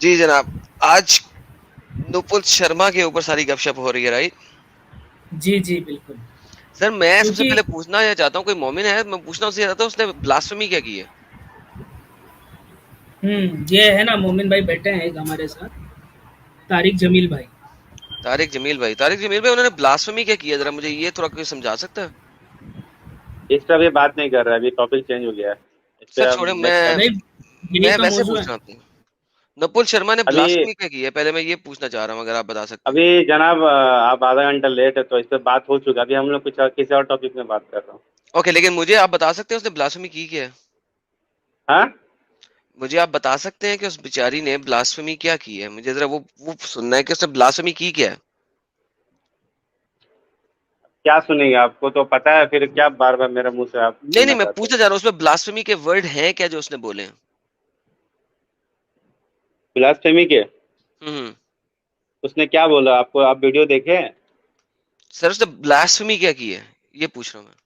جی جناب، آج نپل شرما کے اوپر ساری گپ شپ ہو رہی ہے، رائٹ؟ جی جی بالکل. سر میں سب سے کیونکہ پہلے پوچھنا یہ چاہتا ہوں، کوئی مومن ہے، میں پوچھنا اس سے چاہتا ہوں اس نے بلاسفمی کیا کی ہے؟ یہ ہے نا مومن بھائی بیٹھے ہیں ایک ہمارے ساتھ، طارق جمیل بھائی. طارق جمیل بھائی انہوں نے بلاسفمی کیا کی ہے؟ ذرا مجھے یہ تھوڑا کوئی سمجھا سکتا ہے؟ اس پہ ابھی بات نہیں کر رہا ہے، ابھی ٹاپک چینج ہو گیا ہے. اس پہ سر اب چھوڑے، نیکسٹ ٹائم. نہیں یہی میں تو ویسے موضوع ہے. پوچھ رہا ہوں، نپل شرما نے ابھی بلاسفمی کیا کی ہے، پہلے میں یہ پوچھنا چاہ رہا ہوں، اگر آپ بتا سکتے ہیں. ابھی جناب آپ آدھا گھنٹہ لیٹ ہے تو اس پہ بات ہو چکا. ابھی ہم لوگ کچھ کسی اور ٹاپک میں بات کر رہا ہوں. اوکے، لیکن مجھے آپ بتا سکتے ہیں اس نے بلاسفمی کی کیا ہے؟ ہاں مجھے آپ بتا سکتے ہیں کہ اس بیچاری نے بلاسفمی کیا کی ہے؟ مجھے ذرا وہ سننا ہے کہ اس نے بلاسفمی کی کیا ہے. کیا سنیں گے؟ آپ کو تو پتا ہے، پھر کیا بار بار میرے منہ سے آپ نہیں، سننا میں چاہتے ہیں؟ پوچھنا چاہ رہا ہوں اس میں بلاسفمی کے ورڈ ہیں کیا جو اس نے بولے ہیں؟ بلاسفیمی کے ہوں اس نے کیا بولا آپ کو؟ آپ ویڈیو دیکھے؟ سر اس نے بلاسفمی کیا کی ہے، یہ پوچھ رہا ہوں میں.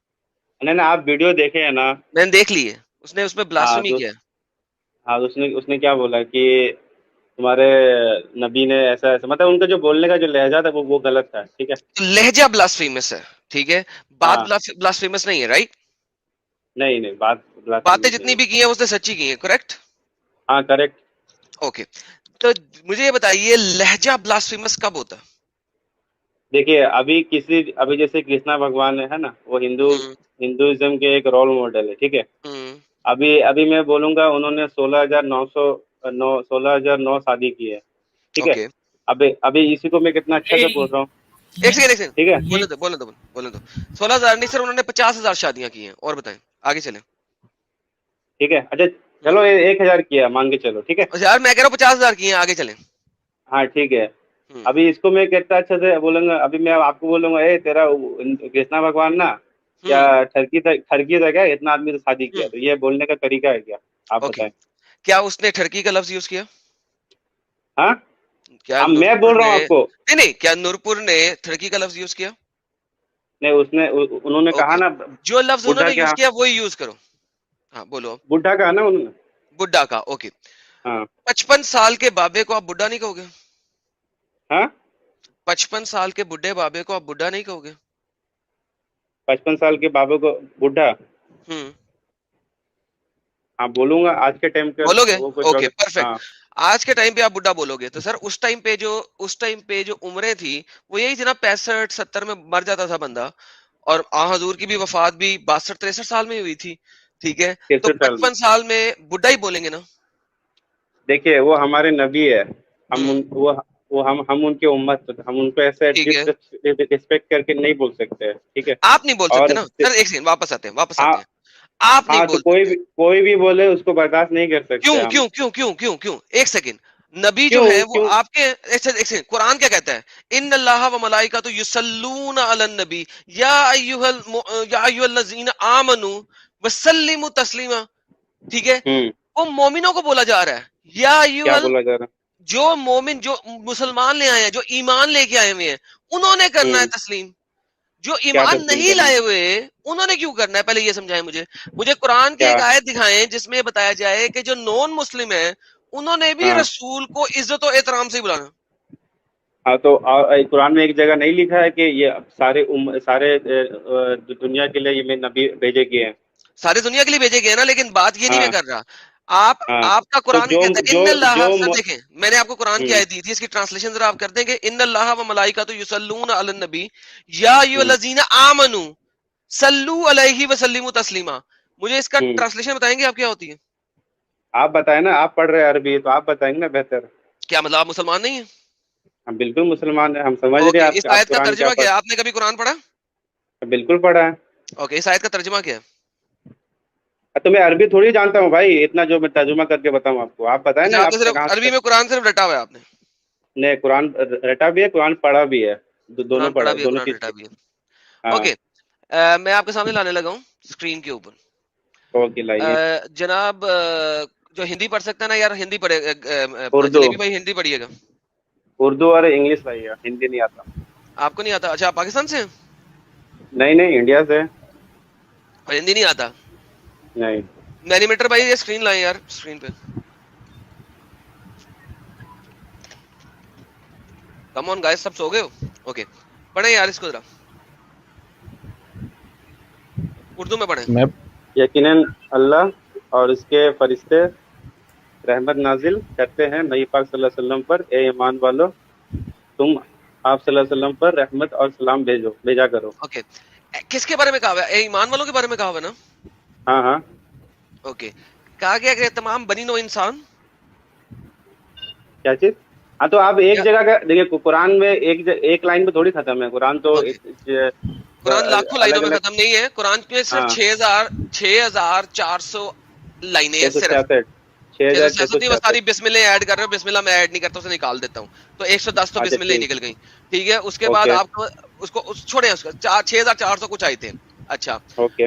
نہیں نا، آپ ویڈیو دیکھے ہیں نا؟ میں نے دیکھ لی ہے، اس میں ہاں بلاسفمی تو کیا ہے. ہاں اس نے کیا بولا کہ تمہارے نبی نے ایسا ایسا، مطلب ان کا جو بولنے کا جو لہجہ تھا وہ غلط تھا. ٹھیک ہے. لہجہ بلاسفیمس ہے، ٹھیک ہے، بات ہاں بلاسفیمس نہیں ہے، رائٹ؟ نہیں بات باتیں بلاسفیمس نہیں جتنی ہے. بھی کی ہیں اس نے سچی کی ہیں، کریکٹ؟ ہاں کریکٹ. اوکے، تو مجھے یہ بتائیے لہجہ بلاسفیمس کب ہوتا ہے؟ دیکھیے ابھی جیسے کرشنا بھگوان ہے نا، وہ ہوں ہندوازم کے ایک رول ماڈل ہے. ٹھیک ہے. ہوں ابھی میں بولوں گا انہوں نے 16,900 شادی کی ہے. ٹھیک ہے. اوکے، ابھی اسی کو میں کتنا اچھا سے بول رہا ہوں. ایک سیکنڈ ٹھیک ہے. بولنے دو. 16,000 نہیں سر، انہوں نے 50,000 شادیاں کی ہیں. اور بتائیں، آگے چلیں. ٹھیک ہے. اچھا چلو 1,000 کیا مان کے چلو. ٹھیک ہے. یار میں کہہ رہا ہوں 50,000 کی ہیں، آگے چلیں. ہاں ٹھیک ہے. ہوں ابھی اس کو میں کتنا اچھا سے بولوں گا. ابھی میں آپ کو بولوں گا تیرا کرشنا بھگوان نا کیا ہوں ٹھرکی تھا کیا؟ اتنا آدمی سے شادی کیا. ہوں تو یہ بولنے کا طریقہ ہے کیا؟ آپ اوکے، بتائیں. کیا اس نے ٹھڑکی کا لفظ یوز کیا؟ ہاں کیا اب میں نورپور بول رہا نے ہوں آپ کو. نہیں، کیا نورپور نے ٹھڑکی کا لفظ یوز کیا؟ نہیں انہوں نے کہا اوکے، نا جو لفظ انہوں بڈھا نے کیا، یوز کیا وہی یوز کرو. ہاں بولو. بڈھا کہا نا انہوں نے. بڈھا کا، اوکے. ہاں 55 سال کے بابے کو آپ بڈھا نہیں کہو گے؟ ہاں 55 سال کے بڈھے بابے کو آپ بڈھا نہیں کہو گے؟ 55 سال کے بابا کو بڈھا. ہوں ہاں بولوں گا آج کے ٹائم پہ بولو گے؟ وہ کچھ اور. Okay perfect. ہاں آج کے ٹائم پہ آپ بڈھا بولو گے تو سر اس ٹائم پہ جو عمریں تھی وہ یہی تھی نا، 65-70 میں مر جاتا تھا بندہ، اور حضور کی بھی وفات بھی 62-63 سال میں ہوئی تھی. ٹھیک ہے، تو 63 سال میں. 55 سال میں بڈھا ہی بولیں گے نا. دیکھیے وہ ہمارے نبی ہے. ہم ہوں ہم ان کی امت، ہم ان کو ایسے ٹھیک ہے، ڈسپیکٹ کر کے نہیں بول سکتے. ٹھیک ہے. آپ نہیں بول اور سکتے نا سر. ایک سیکنڈ، واپس ہاں آتے ہیں. آپ نہیں ہاں تو بول سکتے. کوئی بھی بولے اس کو برداشت نہیں کر سکتے کیوں ہم. کیوں کیوں کیوں کیوں کیوں ایک سیکنڈ. نبی جو کیوں ہے وہ کیوں آپ کے ایک سیکنڈ، قرآن کیا کہتا ہے؟ ان اللہ و ملائکۃ یصلون علی النبی یا ایھا الذین آمنوا وسلموا تسلیما. ٹھیک ہے، وہ مومنوں کو بولا جا رہا ہے. یا کیا ایھا، بولا جا رہا جو مومن، جو مسلمان لے آئے ہیں، جو ایمان لے کے آئے ہوئے ہیں، انہوں نے کرنا ہے ہے؟ تسلیم. جو کیا ایمان تسلیم نہیں کرنا؟ لائے ہوئے انہوں نے کیوں کرنا ہے؟ پہلے یہ سمجھائیں مجھے قرآن کی کیا؟ ایک آیت دکھائیں جس میں بتایا جائے کہ جو نون مسلم ہیں انہوں نے بھی ہاں رسول کو عزت و احترام سے بلانا. ہاں تو قرآن میں ایک جگہ نہیں لکھا ہے کہ یہ سارے دنیا کے لیے یہ میں نبی بھیجے گئے ہیں؟ ساری دنیا کے لیے بھیجے گئے نا، لیکن بات یہ نہیں ہاں میں کر رہا. آپ ہاں آپ کا تو قرآن کیا کہتا ہے؟ ان اللہ، سر دیکھیں میں نے آپ کو قرآن کی ہوں آیت دی تھی، اس کی ٹرانسلیشن ذرا آپ کر دیں گے. ان اللہ و ملائکۃ یصلون علی النبی یا ایھا ہوں الذین آمنوا صلوا علیہ وسلموا تسلیما. مجھے اس کا ہوں ٹرانسلیشن بتائیں گے آپ کیا ہوتی ہے؟ آپ بتائیں نا، آپ پڑھ رہے ہیں عربی تو آپ بتائیں گے نا بہتر. کیا مطلب آپ مسلمان نہیں ہیں؟ ہم بالکل مسلمان ہیں، ہم سمجھ رہے ہیں اوکے، اس آپ آیت کا قرآن کیا ترجمہ کیا پڑھ. ہے؟ آپ نے کبھی قرآن پڑھا؟ بالکل پڑھا ہے. اوکے، اس آیت کا ترجمہ کیا ہے؟ تو میں عربی تھوڑی جانتا ہوں بھائی، اتنا جو میں ترجمہ کر کے بتاؤں آپ کو. آپ بتائیں اچھا، نا آپ نے آپ کا صرف کہاں عربی تک. میں قرآن صرف رٹا ہوا ہے آپ نے؟ نہیں قرآن رٹا بھی ہے، قرآن پڑھا بھی ہے. دونوں قرآن پڑھا پڑھا ہے، بھی ہے، دونوں قرآن چیز رٹا کی. بھی ہے. ہاں اوکے، میں آپ کے سامنے لانے لگا ہوں اسکرین کے اوپر. اوکے لائیے. جناب جو ہندی پڑھ سکتا ہے نا یار، ہندی پڑھے. اپنا اردو جلیبی بھائی ہندی پڑھیے گا. اردو اور انگلش لائیے، ہندی نہیں آتا. آپ کو نہیں آتا؟ اچھا، آپ پاکستان سے ہیں؟ نہیں انڈیا سے. اور ہندی نہیں آتا؟ نہیں. مینی میٹر بھائی یہ اسکرین لائیں یار، اسکرین پہ. کم آن گائز, سب سو گئے ہو؟ اوکے پڑھیں یار اس کو ذرا اردو میں پڑھیں. میں یقیناً اللہ اور اس کے فرشتے رحمت نازل کرتے ہیں نبی پاک صلی اللہ علیہ وسلم پر. اے ایمان والو تم آپ صلی اللہ علیہ وسلم پر رحمت اور سلام بھیجا کرو. اوکے کس کے بارے میں کہا ہوا ہے؟ ایمان والوں کے بارے میں کہا ہوا ہے نا. ہاں ہاں اوکے کہا گیا کہ تمام بنی نو انسان. کیا چیز؟ ہاں تو آپ ایک جگہ کا دیکھیے قرآن میں ایک لائن میں تھوڑی ختم ہے قرآن تو قرآن لاکھوں لائنوں میں ختم نہیں ہے. قرآن میں صرف ہاں 6,400 لائنیں ہیں صرف. 6,666 وہ ساری بسم اللہ ایڈ کر رہے ہو, بسم اللہ میں ایڈ نہیں کرتا, اسے نکال دیتا ہوں تو 110 تو بسم اللہ ہی نکل گئی. ٹھیک ہے اس کے بعد آپ کو اس کو چھوڑیں, اس کا 6,400 کچھ آئے تھے. اچھا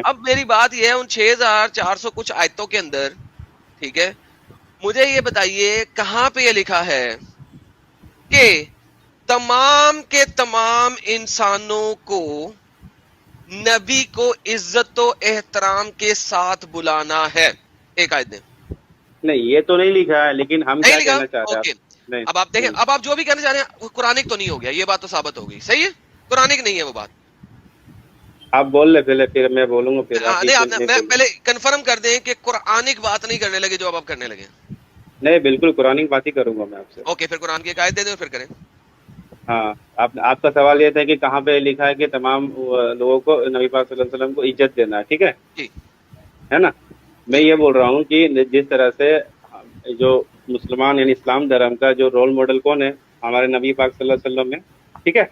اب میری بات یہ ہے ان 6,400 کچھ آیتوں کے اندر, ٹھیک ہے, مجھے یہ بتائیے کہاں پہ یہ لکھا ہے کہ تمام کے تمام انسانوں کو نبی کو عزت و احترام کے ساتھ بلانا ہے؟ ایک آیت دیں. نہیں یہ تو نہیں لکھا ہے, لیکن ہم کیا کہنا چاہ رہے اوکے ہیں. اب آپ دیکھیں, اب آپ جو بھی کہنا چاہ رہے ہیں قرآنک تو نہیں ہو گیا, یہ بات تو ثابت ہو گئی. صحیح ہے قرآنک نہیں ہے وہ بات. آپ بول لیں پہلے پھر میں بولوں گا. پھر میں پہلے کنفرم کر دیں کہ قرآنک بات نہیں کرنے لگے جو اب آپ کرنے لگے. نہیں بالکل قرآن بات ہی کروں گا میں آپ سے. اوکے پھر قرآن کی ایک آیت دے دیں اور پھر کریں. ہاں آپ کا سوال یہ تھا کہ کہاں پہ لکھا ہے کہ تمام لوگوں کو نبی پاک صلی اللہ علیہ وسلم کو عزت دینا ہے, ٹھیک ہے جی ہے نا. میں یہ بول رہا ہوں کہ جس طرح سے جو مسلمان یعنی اسلام دھرم کا جو رول ماڈل کون ہے, ہمارے نبی پاک صلی اللہ علیہ وسلم ہے, ٹھیک ہے.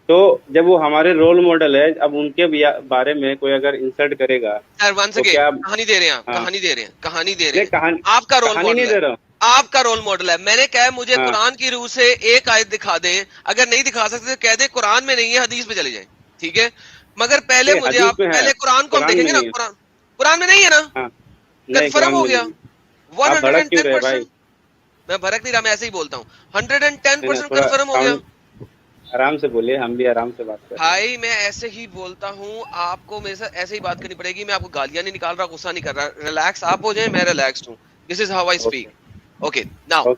تو جب وہ ہمارے رول ماڈل ہے, اب ان کے بارے میں کوئی اگر انسلٹ کرے گا تو کیا کہانی دے رہے ہیں آپ, کہانی دے رہے ہیں, کہانی دے رہے ہیں. کہانی آپ کا رول نہیں ماڈل دے ہے, رہا ہوں. آپ کا رول ماڈل ہے. میں نے کہا مجھے ہاں. قرآن کی روح سے ایک آیت دکھا دیں, اگر نہیں دکھا سکتے تو کہہ دیں قرآن میں نہیں ہے, حدیث پہ چلے جائیں, ٹھیک ہے. مگر پہلے مجھے حدیث آپ میں ہے, پہلے قرآن کو ہم قرآن دیکھیں میں گے نا. نہیں ہے. قرآن میں نہیں ہے نا, ہاں نہیں کنفرم قرآن ہو میں گیا. نہیں. آپ بھڑک کیوں رہے بھائی؟ 110%. میں بھڑک نہیں رہا, میں ایسے ہی بولتا ہوں. 110% تھوڑا کنفرم ہو گیا. آرام سے بولیے, ہم بھی آرام سے بات کر رہے ہیں. بھائی میں ایسے ہی بولتا ہوں, آپ کو میرے ساتھ ایسے ہی بات کرنی پڑے گی. میں آپ کو گالیاں نہیں نکال رہا, غصہ نہیں کر رہا. ریلیکس آپ ہو جائیں, میں ریلیکسڈ ہوں. This is how I speak. Okay now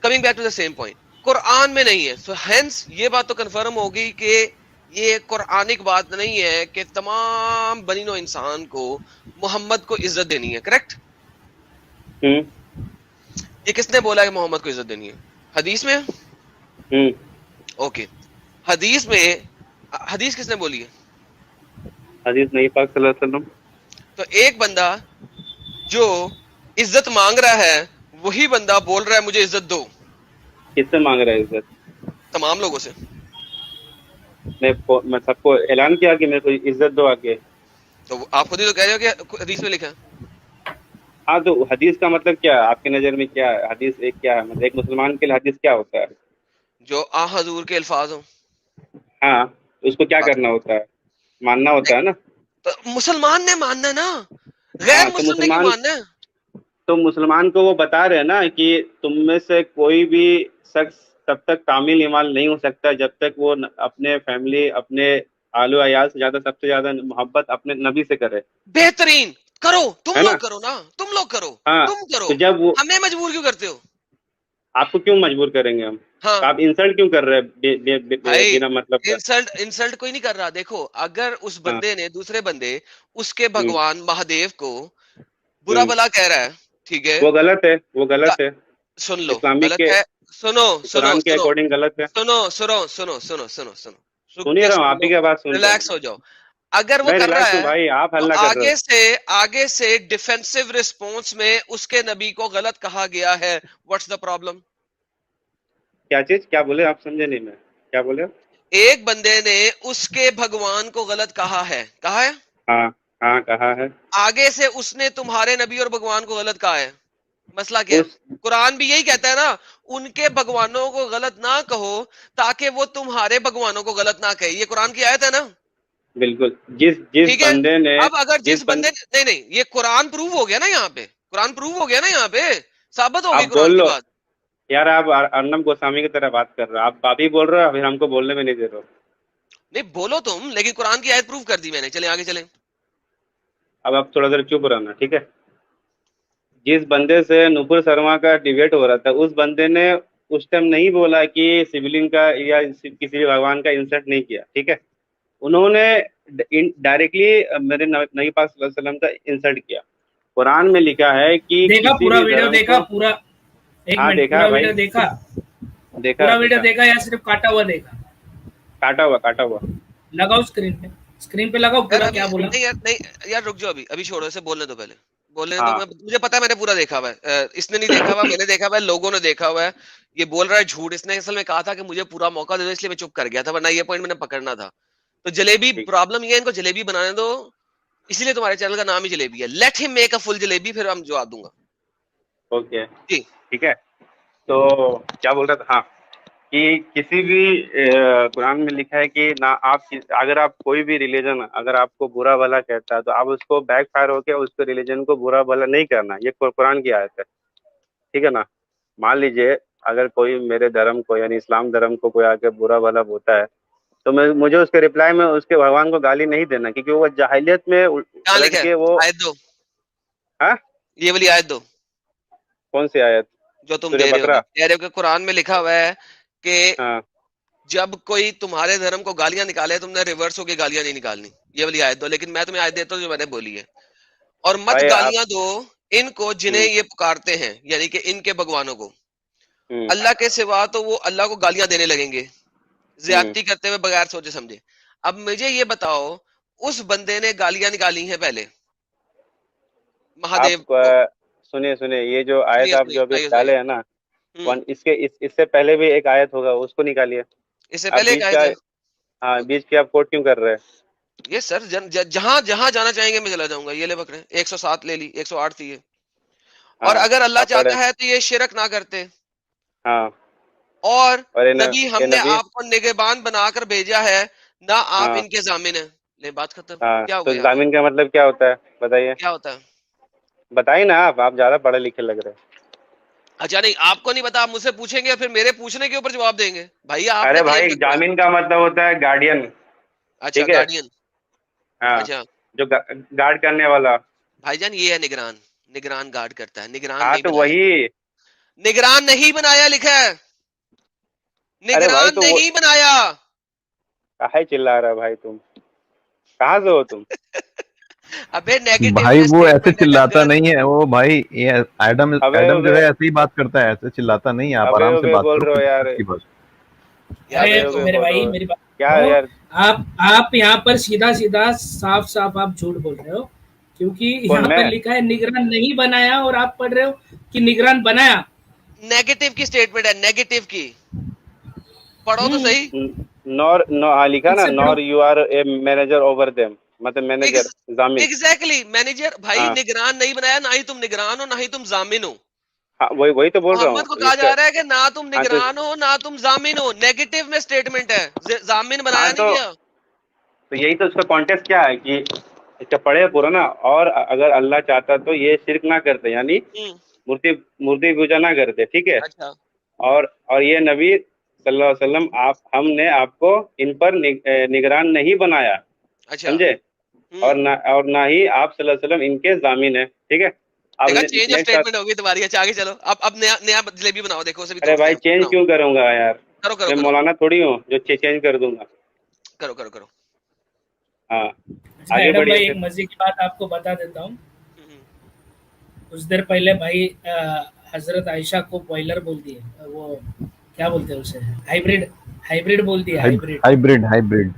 coming back to the same point, Quran میں نہیں ہے. سو ہینس یہ بات تو کنفرم ہوگی کہ یہ قرآنک بات نہیں ہے کہ تمام بنی نوع انسان کو محمد کو عزت دینی ہے. کریکٹ؟ یہ کس نے بولا کہ محمد کو عزت دینی ہے؟ حدیث میں ہے. اوکے حدیث میں, حدیث کس نے بولی ہے؟ حدیث نہیں پاک صلی اللہ علیہ وسلم. تو ایک بندہ جو عزت مانگ رہا ہے وہی بندہ بول رہا ہے مجھے عزت دو. کس سے مانگ رہا ہے عزت؟ تمام لوگوں سے. میں سب کو اعلان کیا کہ میرے کو عزت دو آ کے. تو آپ خود ہی تو کہہ رہے ہو کہ حدیث میں لکھا ہے. ہاں تو حدیث کا مطلب کیا ہے آپ کی نظر میں؟ کیا ہے حدیث؟ ایک کیا ہے مطلب ایک مسلمان کے لیے حدیث کیا ہوتا ہے؟ جو حضور کے الفاظ ہوں. ہاں اس کو کیا کرنا ہوتا ہے؟ ماننا ہوتا ہے نا. تو مسلمان نے ماننا ہے نا, غیر تو مسلم نے کیوں ماننا ہے؟ تو مسلمان کو وہ بتا رہے ہیں نا کہ تم میں سے کوئی بھی شخص تب تک کامل ایمان نہیں ہو سکتا جب تک وہ اپنے فیملی, اپنے آل و عیال سے زیادہ, سب سے زیادہ محبت اپنے نبی سے کرے. بہترین کرو, تم ہے نا؟ لوگ کرو نا, تم لوگ کرو, ہاں تم کرو. تو جب وہ ہمیں مجبور کیوں کرتے ہو؟ آپ کو کیوں مجبور کریں گے ہم؟ ہاں آپ انسلٹ کیوں کر رہے ہیں بھائی, بنا مطلب کا؟ انسلٹ کوئی نہیں کر رہا. دیکھو اگر اس ہاں بندے نے, دوسرے بندے اس کے بھگوان مہادیو کو برا بلا کہہ رہا ہے, ٹھیک ہے, وہ غلط ہے, وہ غلط ہے. سن لو اسلامک غلط کے ہے. سنو سنو قرآن کے سنو اکارڈنگ غلط ہے. سنو سنو سنو سنو سنو سنو سن ہی رہا ہوں, آپ ہی کی بات سن رہا ہوں. ریلیکس ہو جاؤ. اگر وہ میں کر رہا ریلیکس ہوں ہے بھائی, آپ تو ہلہ کر رہے ہو. آگے سے ڈیفینسو ریسپونس میں اس کے نبی کو غلط کہا گیا ہے. What's the problem? کیا چیز؟ کیا بولے آپ؟ سمجھے نہیں میں کیا بولے. ایک بندے نے اس کے بھگوان کو غلط کہا ہے, کہا ہے. ہاں ہاں کہا ہے. آگے سے اس نے تمہارے نبی اور بھگوان کو غلط کہا ہے. مسئلہ کیا اس ہے؟ قرآن بھی یہی کہتا ہے نا, ان کے بھگوانوں کو غلط نہ کہو تاکہ وہ تمہارے بھگوانوں کو غلط نہ کہے. یہ قرآن کی آیت ہے نا. بالکل. جس ٹھیک ہے, بندے نے اب اگر جس بندے نہیں, یہ قرآن پروو ہو گیا نا یہاں پہ, قرآن پروو ہو گیا نا یہاں پہ, ثابت ہو گئی آپ قرآن بول کی لو بات. یار, آپ ارنب گوسوامی کی طرح بات کر رہے ہو. آپ بابی بول رہے ہو, پھر ہم کو بولنے میں نہیں دے رہے ہو. نہیں بولو تم, لیکن قرآن کی آیت پروف کر دی میں نے. چلیں آگے چلیں. اب آپ تھوڑا دیر چپ رہنا, ٹھیک ہے. جس بندے سے نپور شرما کا ڈیبیٹ ہو رہا تھا, اس بندے نے اس ٹائم نہیں بولا کہ سبلنگ کا یا کسی بھی بھگوان کا انسلٹ نہیں کیا، ٹھیک ہے. انہوں نے ڈائریکٹلی میرے نبی پاک صلی اللہ علیہ وسلم کا انسلٹ کیا. قرآن میں لکھا ہے کہ دیکھا کسی پورا بھی ویڈیو دھرم دیکھا کو. پورا؟ ایک ہاں منٹ، دیکھا پورا بھائی، ویڈیو دیکھا؟ دیکھا پورا ویڈیو دیکھا دیکھا یا صرف کاٹا ہوا دیکھا؟ کاٹا ہوا. لگاؤ اسکرین پہ لگاؤ یار پورا ابھی کیا بولا. نہیں یار، نہیں یار رک جاؤ، ابھی چھوڑو اسے، بولنے دو، پہلے بولنے دو. ہاں مجھے پتا ہے، میں نے پورا دیکھا ہوا ہے. اس نے نہیں دیکھا ہوا، میں نے دیکھا ہوا ہے، لوگوں نے دیکھا ہوا ہے. یہ بول رہا ہے جھوٹ. اس نے اصل میں کہا تھا کہ مجھے پورا موقع دے دو، اس لیے میں چپ کر گیا تھا، ورنہ یہ پوائنٹ میں نے پکڑنا تھا. تو جلیبی ٹھیک. پرابلم یہ ہے، ان کو جلیبی بنانے دو، اسی لیے تمہارے چینل کا نام ہی جلیبی ہے. لیٹ ہم میک اے فل جلیبی، پھر ہم جواب دوں گا. اوکے جی ٹھیک ہے. تو کیا بول رہا تھا؟ ہاں کہ کسی بھی قرآن میں لکھا ہے کہ نہ آپ اگر آپ کوئی بھی ریلیجن اگر آپ کو برا بھلا کہتا ہے تو آپ اس کو بیک فائر ہو کے اس کے ریلیجن کو برا بھلا نہیں کرنا. یہ قرآن کی آیت ہے، ٹھیک ہے نا. مان لیجئے اگر کوئی میرے دھرم کو یعنی اسلام دھرم کو کوئی آ کے برا بھلا بولتا ہے تو مجھے اس کے رپلائی میں اس کے بھگوان کو گالی نہیں دینا، کیونکہ وہ جاہلیت میں کہاں پلٹ لکھا کے ہے؟ وہ. آیت دو، ہاں یہ والی آیت دو کون سی آیت؟ جو تم سورہ دے رہے ہو. بقرہ. کہہ رہے ہو کہ قرآن میں لکھا ہوا ہے کہ ہاں جب کوئی تمہارے دھرم کو گالیاں نکالے، تم نے ریورس ہو کے گالیاں نہیں نکالنی. یہ والی آیت دو. لیکن میں تمہیں آیت دیتا ہوں جو میں نے بولی ہے. اور مت بھائی آپ. گالیاں دو ان کو جنہیں یہ پکارتے ہیں، یعنی کہ ان کے بھگوانوں کو. ہوں اللہ کے سوا تو وہ اللہ کو گالیاں دینے لگیں گے، ہوں زیادتی کرتے ہوئے بغیر سوچے سمجھے. اب مجھے یہ بتاؤ، اس بندے نے گالیاں نکالی ہیں پہلے مہادیو آپ کو. سنیے یہ جو آیت سنیے آپ سنیے، جو ابھی سنائیے سنائیے. ڈالے ہیں نا، ہوں اس سے پہلے بھی ایک آیت ہوگا، اس کو نکالیے. اس سے آپ پہلے ایک بیچ آیت کا ہے. ہاں بیچ کی آپ کوٹ کیوں کر رہے ہیں؟ یہ سر جہاں جہاں جانا چاہیں گے میں چلا جاؤں گا. یہ لے پکڑے، 107 لے لی، 108 تھی یہ. اور ہاں اگر اللہ آپ پڑھیں. چاہتا ہے تو یہ شرک نہ کرتے. ہاں اور اور نبی، ہم اے نے نبی. آپ کو نگہبان بنا کر بھیجا ہے، نہ آپ ہاں ان کے ضامن ہیں. لے بات ختم. ہاں کیا ہو تو گیا یہاں پہ؟ ضامن کا مطلب کیا ہوتا ہے بتائیے؟ کیا ہوتا ہے؟ بتائیے نا، آپ زیادہ پڑھے لکھے لگ رہے ہیں. اچھا نہیں، آپ کو نہیں پتا، آپ مجھ سے پوچھیں گے، پھر میرے پوچھنے کے اوپر جواب دیں گے. بھائی آپ نے ارے کلیم بھائی کیا کرا. ضامن کا مطلب ہوتا ہے گارڈین، اچھا ٹھیک ہے. گارڈین. ہاں اچھا جو گارڈ کرنے والا. بھائی جان، یہ ہے نگران. نگران گارڈ کرتا ہے، نگران ہاں نہیں تو بنایا. وہی. نگران نہیں بنایا لکھا ہے، ارے بھائی نگران تو وہ نہیں بنایا. کاہے چلا رہا بھائی، تم کہاں سے ہو تم؟ ابے نیگیٹو بھائی میں وہ ایسے اسٹیٹمنٹ ہے چلاتا کنجر. نہیں ہے وہ بھائی. یہ ایڈم ابے ایڈم جو ابے ہے ایسے ہی بات کرتا ہے، ایسے چلاتا نہیں ہے. آپ ابے آرام سے ابے بات بول کرو، رہے ہو یار. کی بات. یار ارے ابے یہ تو ابے میرے بول رہے بھائی ہو میری بات کیا سنو. یار؟ آپ یہاں پر سیدھا سیدھا صاف صاف آپ جھوٹ بول رہے ہو، کیونکہ کون یہاں میں؟ پر لکھا ہے نگران نہیں بنایا، اور آپ پڑھ رہے ہو کہ نگران بنایا. نیگیٹو کی اسٹیٹمنٹ ہے، نیگیٹو کی. پڑھو تو صحیح. نور لکھا اس نا، سے نور پڑھو. You are a manager over them, مطلب مینیجر ضامن. Exactly manager. بھائی ہاں نگران نہیں بنایا، نہ ہی تم نگران ہو، نہ ہی تم ضامن ہو. ہاں وہی تو بول رہا ہوں محمد کو کہا اس کا. جا رہا ہے کہ نہ تم ہاں تو نگران ہو نہ تم ضامن ہو. نیگیٹو میں اسٹیٹمنٹ ہے، ضامن ہاں بنایا نہیں تو گیا. یہی تو اس کا کانٹیکسٹ کیا ہے کہ اس کا پڑھے پورا نا. اور اگر اللہ چاہتا تو یہ شرک نہ کرتے، یعنی ہوں، مورتی پوجا نہ کرتے، ٹھیک ہے. اچھا. اور یہ نبی صلی اللہ علیہ وسلم ہم نے آپ کو ان پر نگران نہیں بنایا، اچھا. سمجھے. ہوں. اور نہ ہی آپ صلی اللہ علیہ وسلم ان کے ضامن ہیں، ٹھیک ہے. اب دیکھا چینج آف نیکسٹ. اسٹیٹمنٹ ہوگی تمہاری. اچھا آگے چلو. اب نیا جلیبی بناؤ، دیکھو اسے بھی ارے توڑتے بھائی ہیں. چینج بناؤ. کیوں کروں گا یار؟ کرو کرو میں کرو مولانا تھوڑی ہوں جو چینج کر دوں گا. کرو کرو کرو. ہاں اچھا آگے ایڈم بڑھیے بھائی، پھر. ایک مزے کی بات آپ کو بتا دیتا ہوں. ہوں. کچھ دیر پہلے بھائی حضرت عائشہ کو بوائلر بول دیے، وہ کیا بولتے ہیں اسے، ہائیبریڈ بول دیا، ہائیبریڈ. ہائیبریڈ.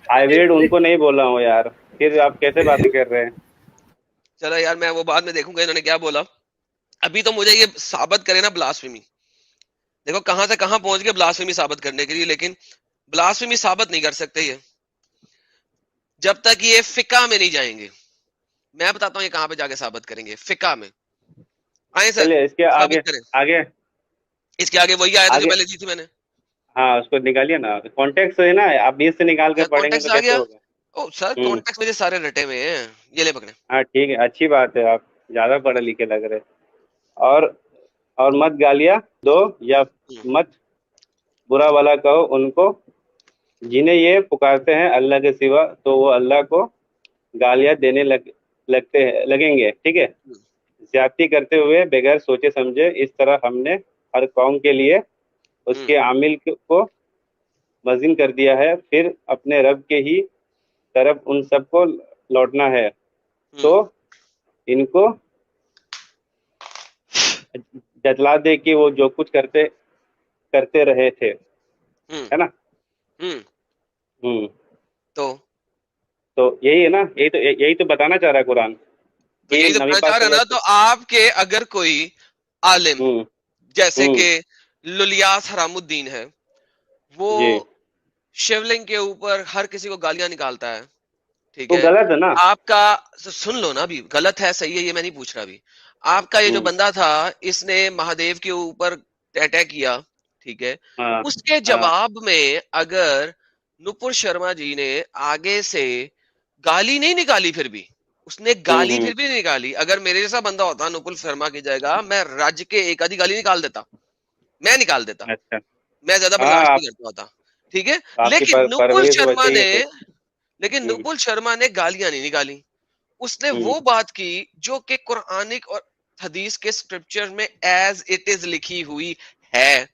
ہائیبریڈ ان کو نہیں بولا ہوں یار، پھر آپ کیسے باتیں کر رہے ہیں؟ چلو یار، میں وہ بعد میں دیکھوں گا انہوں نے کیا بولا. ابھی تو مجھے یہ ثابت کرے نا بلاسفیمی. دیکھو کہاں سے کہاں پہنچ گئے بلاسفیمی ثابت کرنے کے لیے، لیکن بلاسفیمی ثابت نہیں کر سکتے یہ جب تک یہ فقہ میں نہیں جائیں گے. میں بتاتا ہوں یہ کہاں پہ جا کے ثابت کریں گے، فقہ میں. آئیں سر، چلیے اس کے آگے ثابت کریں. آگے اس کے آگے وہی آیا تھا جو آگے. پہلے دی تھی میں نے. ہاں اس کو نکالیے نا، کانٹیکٹ ہے نا. آپ بیچ سے نکال کے اچھا پڑھیں گے کانٹیکس تو آ کیسے گیا. ہوگا؟ او سر ہوں کانٹیکس مجھے سارے رٹے ہوئے ہیں. یہ لے پکڑے. ہاں ٹھیک ہے، اچھی بات ہے، آپ زیادہ پڑھے لکھے لگ رہے. اور مت گالیاں دو یا مت برا والا کہو ان کو جنہیں یہ پکارتے ہیں اللہ کے سوا، تو وہ اللہ کو گالیاں دینے لگیں گے، ٹھیک ہے. زیادتی کرتے ہوئے بغیر سوچے سمجھے. اس طرح ہم نے ہر قوم کے لیے اس کے عامل کو مزین کر دیا ہے، پھر اپنے رب کے ہی طرف ان سب کو لوٹنا ہے، تو ان کو جتلا دے کہ وہ جو کچھ کرتے رہے تھے، ہے نا؟ تو یہی ہے نا، یہی تو بتانا چاہ رہا ہے قرآن. تو یہی تو بتانا چاہ رہا ہے نا. تو آپ کے اگر کوئی عالم جیسے کہ للیاس حرام الدین ہے، وہ شیولنگ کے اوپر ہر کسی کو گالیاں نکالتا ہے، ٹھیک ہے، غلط ہے نا. آپ کا سن لو نا، ابھی غلط ہے صحیح ہے یہ میں نہیں پوچھ رہا. ابھی آپ کا یہ جو بندہ تھا، اس نے مہادیو کے اوپر اٹیک کیا، ٹھیک ہے، اس کے جواب میں اگر نپر شرما جی نے آگے سے گالی نہیں نکالی، پھر بھی اس نے گالی پھر بھی نہیں نکالی. اگر میرے جیسا بندہ ہوتا نپل شرما کی جگہ، میں راج کے ایک آدھی گالی نکال دیتا، میں نکال دیتا، میں زیادہ برداشت نہیں کرتا ہوتا، ٹھیک ہے. لیکن نپل شرما نے گالیاں نہیں نکالی. اس نے وہ بات کی جو کہ قرآنک اور حدیث کے اسکرپچر میں ایز اٹ از لکھی ہوئی ہے،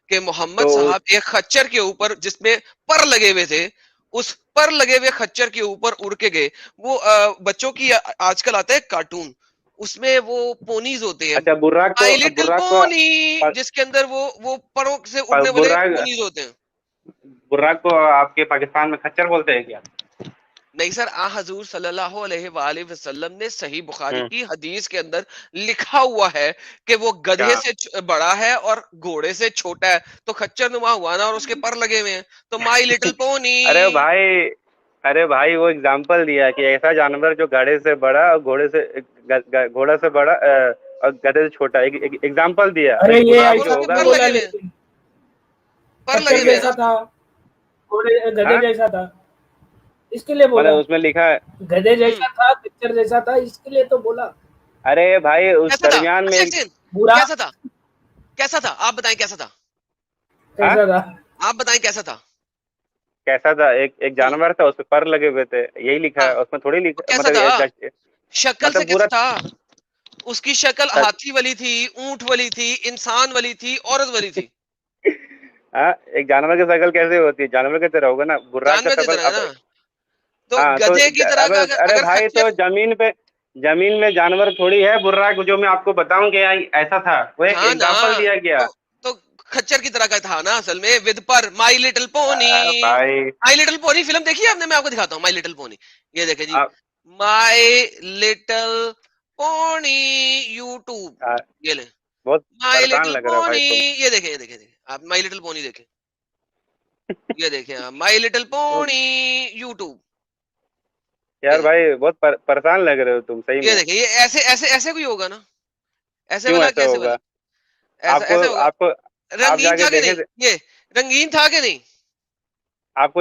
کہ محمد صاحب ایک خچر کے اوپر جس میں پر لگے ہوئے تھے، اس پر لگے ہوئے خچر کے اوپر اڑ کے گئے. وہ بچوں کی آج کل آتا ہے کارٹون، اس میں وہ پونیز ہوتے ہیں، مائی لٹل پونی، جس کے اندر وہ پروں سے اڑنے والے پونیز ہوتے ہیں. براق کو آپ کے پاکستان میں خچر بولتے ہیں کیا؟ نہیں سر، حضور صلی اللہ علیہ وآلہ وسلم نے صحیح بخاری کی حدیث کے اندر لکھا ہوا ہے کہ وہ گدھے سے بڑا ہے اور گھوڑے سے چھوٹا ہے، تو خچر نما ہوا نا، اور اس کے پر لگے ہوئے ہیں، تو مائی لٹل پونی. ارے بھائی وہ اگزامپل دیا کہ ایسا جانور جو گھوڑے سے بڑا اور گھوڑا سے بڑا اور گدھے سے چھوٹا، اگزامپل دیا. ارے یہ پر لگے ہوئے جیسا تھا، گدھے جیسا تھا، اس کے لیے بولا. اس میں لکھا ہے گدھے جیسا تھا، پکچر جیسا تھا، اس کے لیے تو بولا. ارے بھائی اس درمیان میں کیسا تھا آپ بتائیں، کیسا تھا آپ بتائیں، کیسا تھا؟ کیسا تھا؟ ایک جانور تھا، اس پہ پر لگے ہوئے تھے، یہی لکھا ہے اس میں. تھوڑی لکھا مطلب شکل سے کیسا تھا؟ اس کی شکل ہاتھی والی تھی، اونٹ والی تھی، انسان والی تھی، عورت والی تھی. ایک جانور کی شکل کیسے ہوتی ہے؟ جانور کی طرح ہوگا نا. براق کا شکل تو گدھے کی طرح کا. ارے بھائی تو زمین میں جانور تھوڑی ہے براق، جو میں آپ کو بتاؤں کہ ایسا تھا، وہ ایک ایگزامپل دیا گیا. تو خچر کی طرح کا تھا نا اصل میں، with per. My little Pune, my little Pune film دیکھی ہے آپ نے؟ میں آپ کو دکھاتا ہوں مائی لٹل پونی. یہ دیکھیں جی، مائی لٹل پونی یوٹیوب، یہ لیں مائی لٹل پونی. یہ دیکھیں آپ مائی لٹل پونی دیکھیں، یہ دیکھیں آپ مائی لٹل پونی یوٹیوب. یار بھائی بہت پریشان لگ رہے ہو تم، صحیح میں. یہ دیکھیں، یہ ایسے کوئی ہوگا نا، ایسے والا کیسے والا؟ ایسے ہوگا. رنگین تھا کہ نہیں؟ یہ رنگین تھا کہ نہیں؟ آپ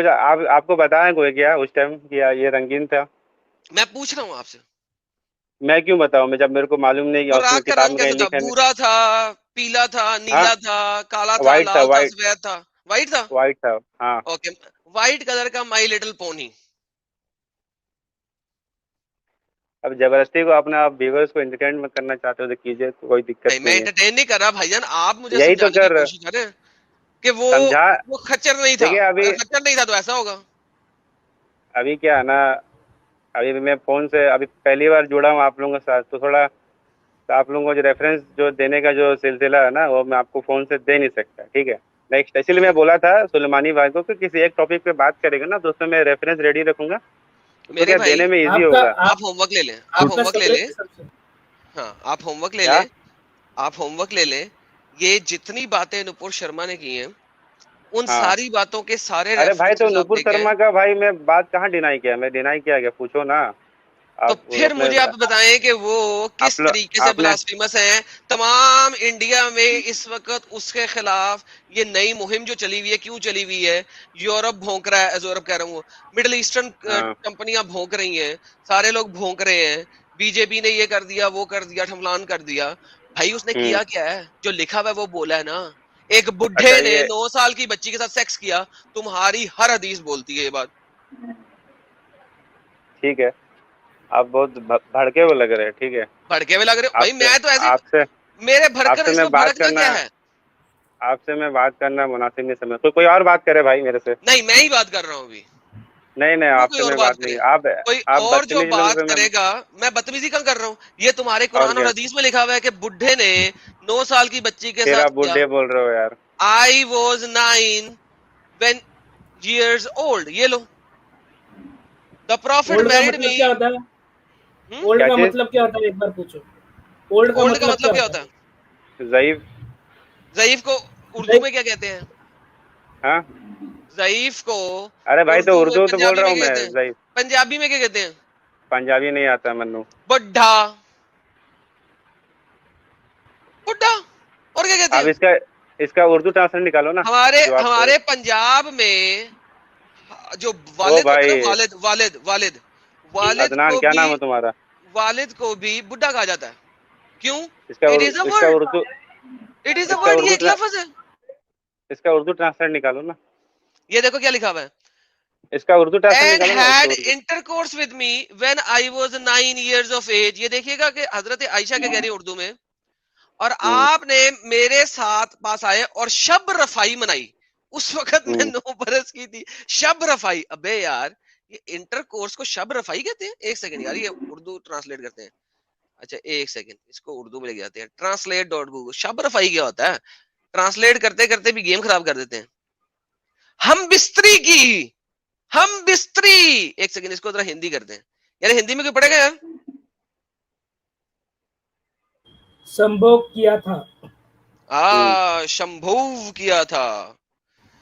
کو بتایا کوئی کیا اس ٹائم کیا یہ رنگین تھا؟ میں پوچھ رہا ہوں آپ سے. میں کیوں بتاؤں میں جب میرے کو معلوم نہیں. براق کا رنگ کیسا تھا؟ بھورا تھا، پیلا تھا، نیلا تھا، کالا تھا، لال تھا، سفید تھا؟ وائٹ تھا. وائٹ تھا، ہاں. اوکے، وائٹ کلر کا مائی لٹل پونی. اب زبردستی کو اپنا آپ ویورز کو انٹرٹین میں کرنا چاہتے ہو تو کیجئے، کوئی دقت نہیں. میں انٹرٹین نہیں کر رہا بھائی جان، آپ مجھے سمجھانے کی کوشش کریں کہ وہ خچر نہیں تھا. اگر خچر نہیں تھا تو ایسا ہوگا. ابھی کیا ہے نا، ابھی میں فون سے ابھی پہلی بار جڑا ہوں آپ لوگوں کے ساتھ، تو تھوڑا آپ لوگوں کو جو ریفرنس جو دینے کا جو سلسلہ ہے نا، وہ میں آپ کو فون سے دے نہیں سکتا، ٹھیک ہے. نیکسٹ اسی لیے میں بولا تھا سلیمانی بھائی کو کہ کسی ایک ٹاپک پہ بات کرے گا نا تو اس میں ریفرنس ریڈی رکھوں گا، میرے بھائی دینے میں ایزی ہوگا. آپ ہوم ورک لے لیں، آپ ہوم ورک لے لیں. ہاں آپ ہوم ورک لے لیں، آپ ہوم ورک لے لیں. یہ جتنی باتیں نپور شرما نے کی ہیں، ان ساری باتوں کے سارے ارے بھائی تو ریفرنسز آپ نپور دیکھیں. شرما کا بھائی میں بات کہاں ڈینائی کیا؟ میں ڈینائی کیا گیا پوچھو نا. تو پھر مجھے آپ بتائیں کہ وہ کس طریقے سے بلاسفیمس ہیں. تمام انڈیا میں اس وقت اس کے خلاف یہ نئی مہم جو چلی ہوئی ہے، کیوں چلی ہوئی ہے؟ یورپ بھونک رہا ہے، یورپ کہہ رہا ہوں، مڈل ایسٹرن کمپنیاں بھونک رہی ہیں، سارے لوگ بھونک رہے ہیں. بی جے پی نے یہ کر دیا، وہ کر دیا، ٹھملان کر دیا. بھائی اس نے کیا کیا ہے؟ جو لکھا ہوا ہے وہ بولا ہے نا. ایک بڈھے نے 9 سال کی بچی کے ساتھ سیکس کیا، تمہاری ہر حدیث بولتی ہے یہ بات. ٹھیک ہے، آپ بہت بھڑکے ہوئے لگ رہے ہیں. ٹھیک ہے، بھڑکے ہوئے لگ رہے. بھائی میں تو ایسے آپ سے میرے بھڑکن آپ سے اس میں کو بات بھڑکنا کرنا کیا ہے؟ آپ سے میں بات کرنا مناسب نہیں سمجھ. تو کوئی اور بات کرے بھائی میرے سے. نہیں میں ہی بات کر رہا ہوں ابھی. نہیں نہیں آپ کوئی سے اور میں بات بات کرے, نہیں. کوئی آپ اور جو بدتمیز لوگ بات سے میں. کرے گا. میں بدتمیزی کم کر رہا ہوں. یہ تمہارے قرآن اور کیا حدیث میں لکھا ہوا ہے کہ بڈھے نے 9 سال کی بچی کے پھر ساتھ آپ کیا. بڈھے بول رہے ہو یار. I was 9 when years old. یہ لو. The prophet اولڈ کا married مطلب me. کیا ہوتا ہے؟ اولڈ کیا کا چیز؟ مطلب کیا ہوتا ہے ایک بار پوچھو. اولڈ کا اولڈ کا مطلب مطلب کیا ہوتا ہوتا ہے؟ ضعیف. ضعیف کو اردو میں کیا کہتے ہیں؟ ہاں ضعیف کو ارے بھائی تو اردو میں اردو تو بول پنجابی رہا میں ہوں کیا میں. کہتے ہیں؟ ضعیف پنجابی میں کیا کہتے ہیں؟ پنجابی نہیں آتا منو. بڈھا. بڈھا. اور کیا کہتے آپ ہیں؟ اس کا اردو ٹرانسلیٹ نکالو نا. جو آپ ہمارے پنجاب میں جو او والد ہوتے ہیں بھائی نا, والد عدنان کیا نام ہے تمہارا؟ والد کو بھی بڈھا کہا جاتا ہے. کیوں؟ اس کا اٹ از اے اس کا ورڈ. اردو اٹ از اے اس کا ورڈ. یہ اردو ایک لفظ ہے. اس کا اردو ٹرانسلیٹ نکالو نا. یہ دیکھو کیا لکھا ہوا ہے. اس کا اردو ٹرانسلیٹ And نکالو نا. اس کا had Urdu intercourse with me when I was 9 years of age. یہ دیکھیے گا کہ حضرت عائشہ کیا کہہ رہی ہے اردو میں. اور آپ نے میرے ساتھ پاس آئے اور شب رفائی منائی. اس وقت میں 9 برس کی تھی. شب رفائی. ابے یار یہ انٹر کورس کو شب رفائی کہتے ہیں؟ ایک سیکنڈ یار, یہ اردو ٹرانسلیٹ کرتے ہیں. اچھا ایک سیکنڈ, اس کو اردو میں لے جاتے ہیں. translate.google. شب رفائی کیا ہوتا ہے؟ ٹرانسلیٹ کرتے کرتے بھی گیم خراب کر دیتے ہیں. ہم بستری کی, ہم بستری. ایک سیکنڈ اس کو ذرا ہندی کرتے ہیں. یار ہندی میں کوئی پڑھے گا یار؟ سمبھوگ کیا تھا. شمبھو کیا تھا.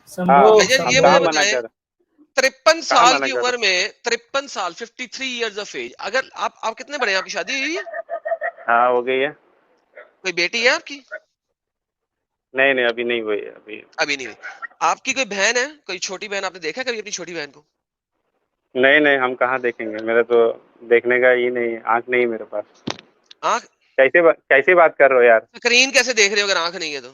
ہاں سمبھوگ بھائی یہ ہم مجھے کہاں سمبھوگ. منع بتائیں, کر 53 کہاں سال منع کی کر عمر میں, 53 سال 53 ایئرز آف ایج. اگر آپ کتنے بڑے ہیں؟ آپ کی شادی ہوئی ہے؟ ہاں ہو گئی ہے. کوئی بیٹی ہے آپ کی؟ نہیں ابھی نہیں ہوئی ہے. ابھی نہیں ہوئی. آپ کی کوئی بہن ہے؟ کوئی چھوٹی بہن؟ آپ نے دیکھا کبھی اپنی چھوٹی بہن کو؟ نہیں ہم کہاں دیکھیں گے. میرے تو دیکھنے کا یہ نہیں, آنکھ نہیں میرے پاس. آنکھ کیسے بات کر رہے ہو یار؟ اسکرین کیسے دیکھ رہے ہو اگر آنکھ نہیں ہے تو؟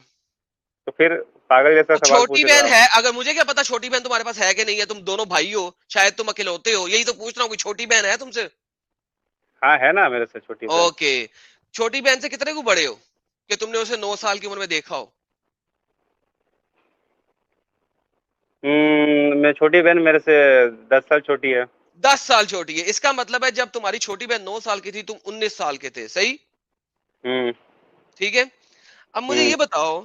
تو پھر پاگل جیسا سوال چھوٹی پوچھ رہے ہو بہن آپ. ہے, اگر مجھے کیا پتا چھوٹی بہن تمہارے پاس ہے کہ نہیں ہے. تم دونوں بھائی ہو, شاید تم اکلوتے ہو. یہی تو پوچھ رہا ہوں, کوئی چھوٹی بہن ہے تم سے؟ ہاں ہے نا میرے سے چھوٹی بہن. اوکے. چھوٹی بہن سے کتنے کو بڑے ہو کہ تم نے اسے 9 سال کی عمر میں دیکھا ہو؟ میں چھوٹی بہن میرے سے 10 سال چھوٹی ہے. 10 سال چھوٹی ہے. اس کا مطلب ہے جب تمہاری چھوٹی بہن 9 سال کی تھی تم 19 سال کے تھے. صحیح؟ ٹھیک ہے. اب مجھے یہ بتاؤ,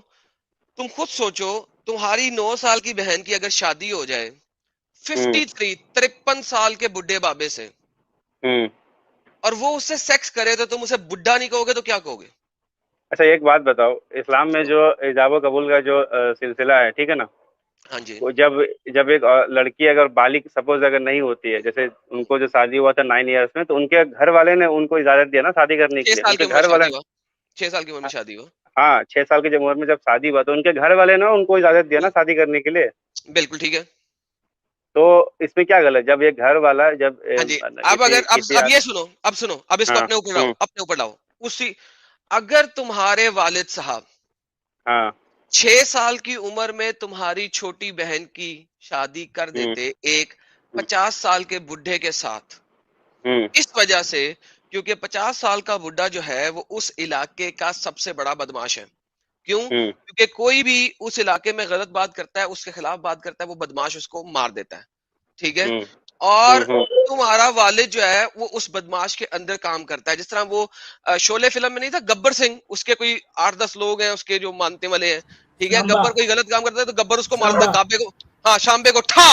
تم خود سوچو, تمہاری 9 سال کی بہن کی اگر شادی ہو جائے 53 سال کے بڈھے بابے سے, اور وہ اس سے سیکس کرے تو تم اسے بڈھا نہیں کہو گے تو کیا کہو گے؟ اچھا ایک بات بتاؤ, اسلام میں جو ایجاب و قبول کا جو سلسلہ ہے, ٹھیک ہے نا, ہاں جی. وہ جب ایک لڑکی اگر بالغ سپوز اگر نہیں ہوتی ہے, جیسے ان کو جو شادی ہوا تھا 9 ایئرس میں, تو ان کے گھر والے نے ان کو اجازت دیا نا شادی کرنے کے 6 لیے. سال ان کی کے عمر میں گھر والے, شادی ہوا. 6 سال کی عمر میں شادی ہوا. ہاں 6 سال کی عمر میں جب شادی ہوا تو ان کے گھر والے نے ان کو اجازت دیا نا شادی کرنے کے لیے. بالکل ٹھیک ہے. تو اس میں کیا غلط؟ جب ایک گھر والا جب ہاں جی. اب اگر اب یہ سنو, اب اس کو اپنے اوپر لاؤ. اسی اگر تمہارے والد صاحب 6 سال کی عمر میں تمہاری چھوٹی بہن کی شادی کر دیتے ایک 50 سال کے بڈھے کے ساتھ, اس وجہ سے کیونکہ 50 سال کا بڈھا جو ہے وہ اس علاقے کا سب سے بڑا بدماش ہے. کیوں؟ کیونکہ کوئی بھی اس علاقے میں غلط بات کرتا ہے, اس کے خلاف بات کرتا ہے, وہ بدماش اس کو مار دیتا ہے. ٹھیک ہے. اور تمہارا والد جو ہے وہ اس بدماش کے اندر کام کرتا ہے. جس طرح وہ شولے فلم میں نہیں تھا گبر سنگھ, اس کے کوئی 8-10 لوگ ہیں اس کے جو مانتے والے ہیں. ٹھیک ہے. گبر کوئی غلط کام کرتا ہے تو گبر اس کو مارتا ہے. کابے کو, ہاں شامبے کو ٹھا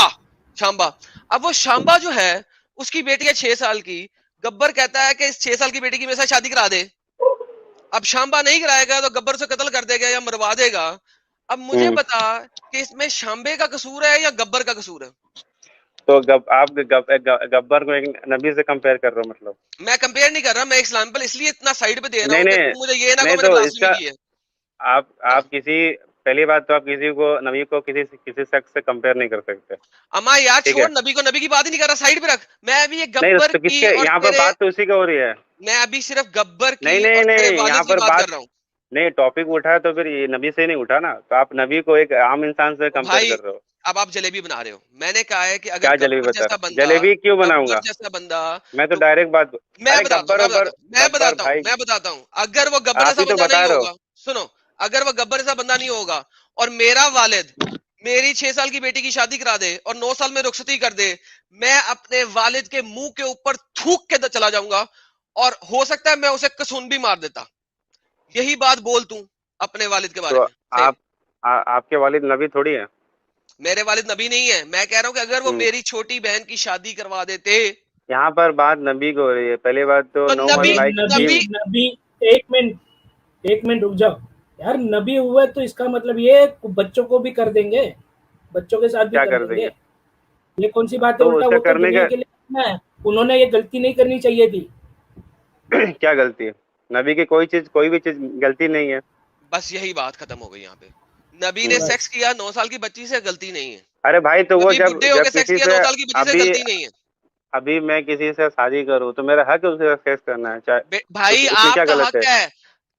شامبا. اب وہ شامبا جو ہے اس کی بیٹی ہے 6 سال کی. گبر کہتا ہے کہ اس 6 سال کی بیٹی کی میرے ساتھ شادی کرا دے. اب شامبا نہیں کرائے گا تو گبر سے قتل کر دے گا یا مروا دے گا. اب مجھے بتا کہ اس میں شامبے کا قصور ہے یا گبر کا قصور ہے؟ تو آپ گبر کو ایک نبی سے کمپیئر کر رہے ہو مطلب؟ میں کمپیئر نہیں کر رہا, میں ایگزامپل اس لیے اتنا سائیڈ پہ دے رہا ہوں کہ تم مجھے یہ نہ نہیں کہو میں نے تو اس بلاسفمی کا کی ہے. آپ کسی پہلی بات تو آپ کسی کو نبی کو کسی شخص سے کمپیئر نہیں کر سکتے. اما یار چھوڑ, نبی کو نبی کی بات ہی نہیں کر رہا, سائیڈ پہ رکھ. میں ابھی یہ گبر تو کس کی کے اور یہاں پر تیرے, بات تو اسی کا ہو رہی ہے. میں ابھی صرف گبر کی نہیں اور تیرے یہاں والد کی پر بات کر رہا ہوں. نہیں ٹاپک اٹھا تو پھر یہ نبی سے نہیں اٹھا نا, تو آپ نبی کو ایک عام انسان سے کمپیئر بھائی کر رہے ہو. اب آپ جلیبی بنا رہے ہو. میں نے کہا ہے کہ اگر کیا جلیبی گبر بتا جیسا رہا, بندہ, جلیبی کیوں بناؤں گبر گا جیسا بندہ, میں تو ڈائریکٹ میں بتاتا ہوں, گبر میں بتاتا ہوں بھائی اگر وہ گبر آپ جیسا ہی تو بندہ بتا نہیں رہے ہو. ہوگا, سنو, اگر وہ گبر سا بندہ نہیں ہوگا اور میرا والد میری 6 سال کی بیٹی کی شادی کرا دے اور 9 سال میں رخصتی کر دے, میں اپنے والد کے منہ کے اوپر تھوک کے چلا جاؤں گا, اور ہو سکتا ہے میں اسے کسون بھی مار دیتا. یہی بات بول توں اپنے والد کے بارے تو میں. آپ کے والد نبی تھوڑی ہیں. میرے والد نبی نہیں ہے, میں کہہ رہا ہوں کہ اگر وہ میری چھوٹی بہن کی شادی کروا دیتے. یہاں پر بات نبی کو ہو رہی ہے. پہلی بات تو نو ون لائک نبی ایک منٹ رک جاؤ یار. نبی ہوئے تو اس کا مطلب یہ بچوں کو بھی کر دیں گے, بچوں کے ساتھ بھی کیا کر دیں گے. یہ کون سی بات ہے؟ تو الٹا اس کا وہ تو کرنے دنیا کا کے لیے کرنا ہے, انہوں نے یہ غلطی نہیں کرنی چاہیے تھی. کیا غلطی ہے؟ نبی کی کوئی بھی چیز غلطی نہیں ہے. بس یہی بات ختم ہو گئی یہاں پہ. نبی نے سیکس کیا 9 سال کی بچی سے, غلطی نہیں ہے. ارے بھائی تو وہ نبی جب بڈھے ہو کے سیکس کسی کیا سے 9 سال کی بچی سے, غلطی نہیں ہے. ابھی میں کسی سے شادی کروں تو میرا حق ہے اسے سیکس کرنا ہے, چاہے بھائی اس میں کیا آپ کا غلط حق ہے.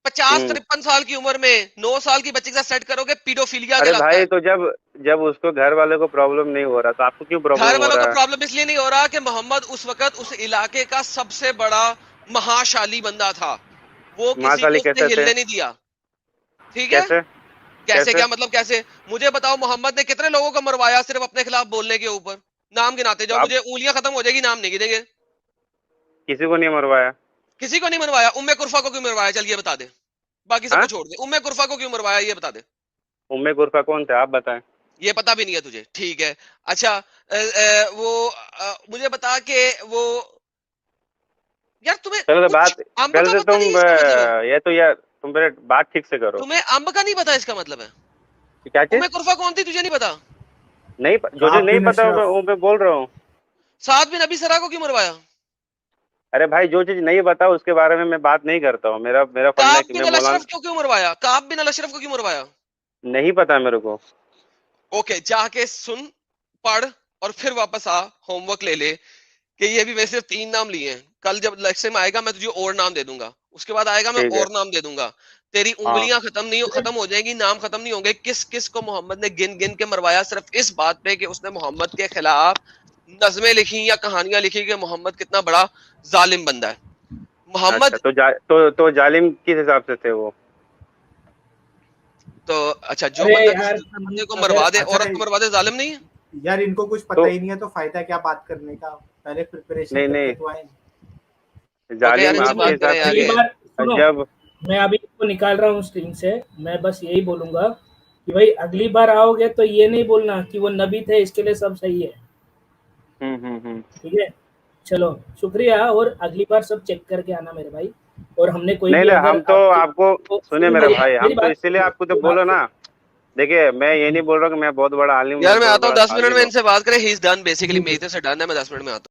50-53 سال کی عمر میں 9 سال کی بچی کے ساتھ سیٹ کرو گے, پیڈوفیلیا ارے کہلاتا ہے. بھائی تو جب اس کو گھر والے کو پرابلم نہیں ہو رہا تو آپ کو کیوں گھر پرابلم ہو والوں کو رہا ہے؟ پرابلم اس لیے نہیں ہو رہا کہ محمد اس وقت اس علاقے کا سب سے بڑا مہاشالی بندہ تھا, وہ کسی ماشاء کو اللہ اس نے کیسے تھے؟ ہلنے نہیں دیا. ٹھیک ہے, کیسے کیا مطلب کیسے؟ مجھے بتاؤ محمد نے کتنے لوگوں کو مروایا صرف اپنے خلاف بولنے کے اوپر؟ نام گناتے جاؤ, آپ مجھے انگلیاں ختم ہو جائے گی, نام نہیں گنیں گے. کسی کو نہیں مروایا. کسی کو نہیں مروایا. ام کرفا کو کیوں مروایا, چل یہ بتا دے. باقی سب ہاں کو چھوڑ دے, ام کرفا کو کیوں مروایا یہ بتا دے. ام کرفا کون تھے آپ بتائیں؟ یہ پتا بھی نہیں ہے تجھے, ٹھیک ہے. اچھا وہ مجھے بتا کہ وہ یار تمہیں چلو کچھ امب کا پہلے پتہ نہیں ہے اس کا مطلب ہے. تم پہلے بات ٹھیک سے کرو. تمہیں امب کا نہیں پتا اس کا مطلب ہے. کیا چیز ام کرفا کون تھی تجھے نہیں پتا؟ نہیں جو کعب نہیں بن پتا اشرف. وہ میں بول رہا ہوں. سعد بن ابی سرا کو کیوں مروایا؟ ارے بھائی جو چیز نہیں بتا اس کے بارے میں بات نہیں کرتا ہوں. میرا فنڈا ہے کعب کہ بن میں الاشرف مولانا کیوں مروایا؟ کعب بن الاشرف کو کیوں مروایا؟ نہیں پتا میرے کو. اوکے, جا کے سن, پڑھ اور پھر واپس آ, ہوم ورک لے لے کہ یہ بھی میں صرف 3 نام لیے ہیں. کل جب لیکچر میں آئے گا میں تجھے اور نام دے دوں گا, اس کے بعد آئے گا میں ٹھیک ہے اور نام دے دوں گا. تیری ہاں انگلیاں ختم ہو جائیں گی, نام ختم نہیں ہوں گے. کس کس کو محمد نے گن گن کے مروایا صرف اس بات پہ کہ اس نے محمد کے خلاف نظمیں لکھی یا کہانیاں لکھی کہ محمد کتنا بڑا ظالم بندہ ہے. محمد اچھا تو ظالم کس حساب سے تھے وہ؟ تو اچھا, جو ارے بندہ یار کسی دوسرے بندے کو اگر مروا دے, اچھا عورت کو مروا دے, ظالم نہیں ہے. یار ان کو کچھ پتہ ہی نہیں ہے تو فائدہ کیا بات کرنے کا, پہلے پریپریشن کر کے تو آئیں. اوکے یار, ظالم ان سے آپ کے بات کریں حساب یار. اگلی یہ بار سنو, جب میں ابھی اس کو نکال رہا ہوں اسکرین سے. میں بس یہی بولوں گا کہ بھائی اگلی بار آؤ گے تو یہ نہیں بولنا کہ وہ نبی تھے اس کے لیے سب صحیح ہے. ٹھیک ہے, چلو شکریہ. اور اگلی بار سب چیک کر کے آنا میرے بھائی. اور ہم نے کوئی نہیں بھی نہیں اگر ہم تو آپ کو سنے میرے بھائی, ہم میری تو بات اسی لیے سنیے, آپ کو تو میری بات بولو نا. سنیے. دیکھیے میں یہ نہیں بول رہا کہ میں بہت بڑا عالم, میں یار میں بہت آتا ہوں بڑا 10 منٹ عالم میں, ہوں. ان سے بات کریں. ہی از ڈن بیسیکلی, میری طرف سے ڈن ہے. میں 10 منٹ میں آتا ہوں.